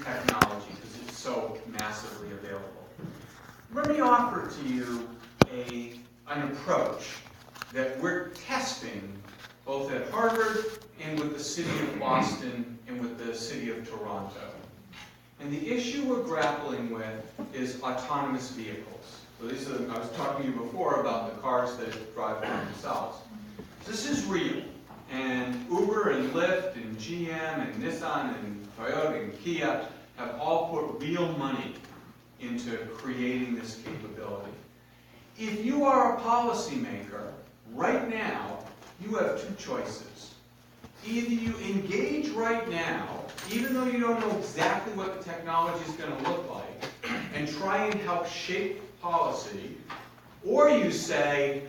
technology because it's so massively available. Let me offer to you an approach that we're testing both at Harvard and with the city of Boston and with the city of Toronto. And the issue we're grappling with is autonomous vehicles. So these are, I was talking to you before about the cars that drive by themselves. This is real. And Uber and Lyft and GM and Nissan and Toyota and Kia have all put real money into creating this capability. If you are a policymaker, right now, you have two choices. Either you engage right now, even though you don't know exactly what the technology is going to look like, and try and help shape policy, or you say,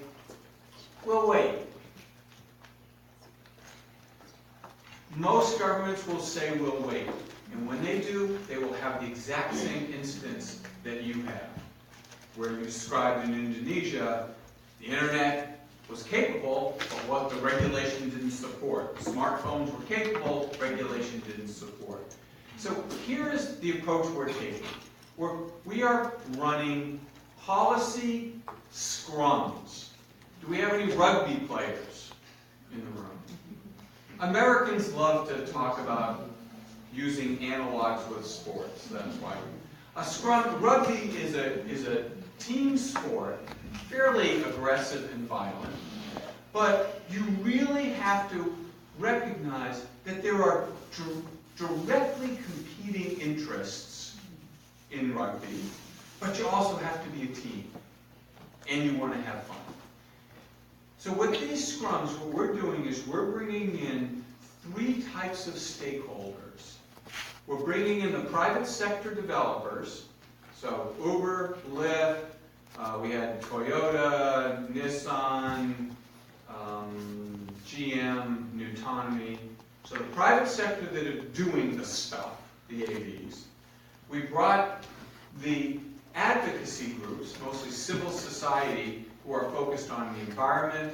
well, wait. Most governments will say we'll wait. And when they do, they will have the exact same instance that you have. Where you described in Indonesia, the internet was capable, but what the regulation didn't support. Smartphones were capable, regulation didn't support. So here is the approach we're taking. We are running policy scrums. Do we have any rugby players in the room? Americans love to talk about using analogs with sports. That's why. A scrum, rugby is a team sport, fairly aggressive and violent, but you really have to recognize that there are directly competing interests in rugby, but you also have to be a team, and you want to have fun. So with these scrums, what we're doing is we're bringing in three types of stakeholders. We're bringing in the private sector developers, so Uber, Lyft, we had Toyota, Nissan, GM, Nutonomy. So the private sector that are doing the stuff, the AVs. We brought the advocacy groups, mostly civil society, who are focused on the environment,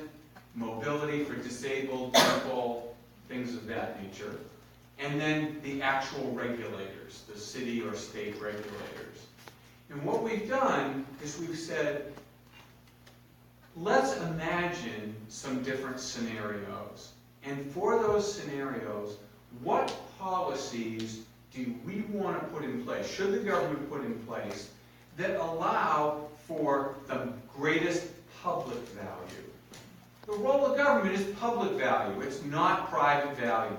mobility for disabled people, things of that nature. And then the actual regulators, the city or state regulators. And what we've done is we've said, let's imagine some different scenarios. And for those scenarios, what policies do we want to put in place, should the government put in place, that allow for the greatest public value? The role of government is public value. It's not private value.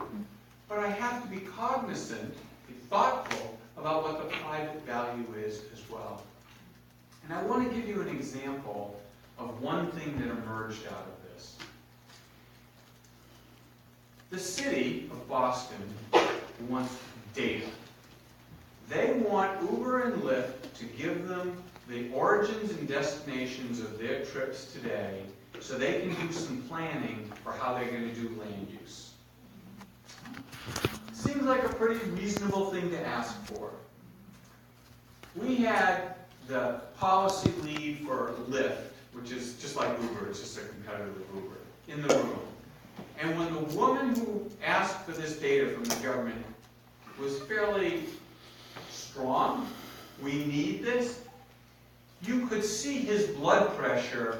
But I have to be cognizant, be thoughtful about what the private value is as well. And I want to give you an example of one thing that emerged out of this. The city of Boston wants data. They want Uber and Lyft to give them the origins and destinations of their trips today so they can do some planning for how they're going to do land use. Seems like a pretty reasonable thing to ask for. We had the policy lead for Lyft, which is just like Uber, it's just a competitor of Uber, in the room. And when the woman who asked for this data from the government was fairly strong, we need this, you could see his blood pressure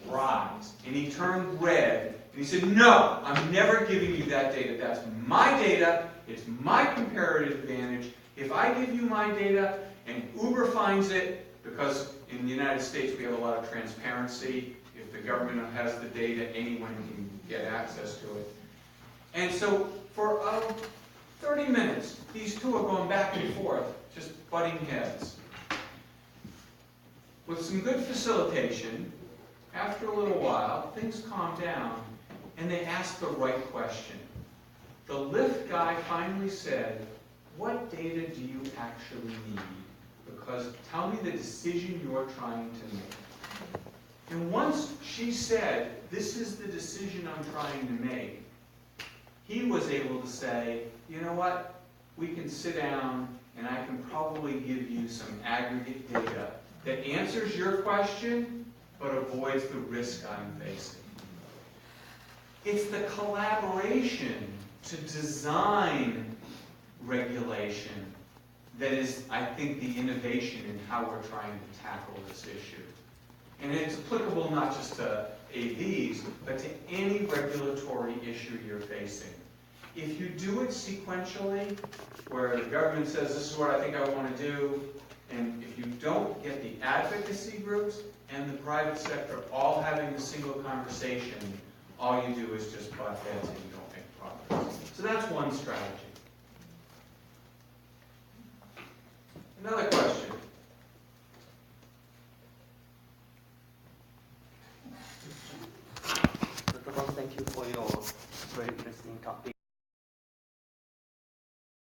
rise. And he turned red. And he said, no, I'm never giving you that data. That's my data. It's my comparative advantage. If I give you my data and Uber finds it, because in the United States we have a lot of transparency. If the government has the data, anyone can get access to it. And so for 30 minutes, these two are going back and forth, just butting heads. With some good facilitation, after a little while, things calmed down, and they asked the right question. The Lyft guy finally said, what data do you actually need? Because tell me the decision you're trying to make. And once she said, this is the decision I'm trying to make, he was able to say, you know what? We can sit down and I can probably give you some aggregate data that answers your question but avoids the risk I'm facing. It's the collaboration to design regulation that is, I think, the innovation in how we're trying to tackle this issue. And it's applicable not just to AVs, but to any regulatory issue you're facing. If you do it sequentially, where the government says, this is what I think I want to do, and if you don't get the advocacy groups and the private sector all having a single conversation, all you do is just butt heads and you don't make progress. So that's one strategy. Another question. Dr. Brown, thank you for your very interesting topic.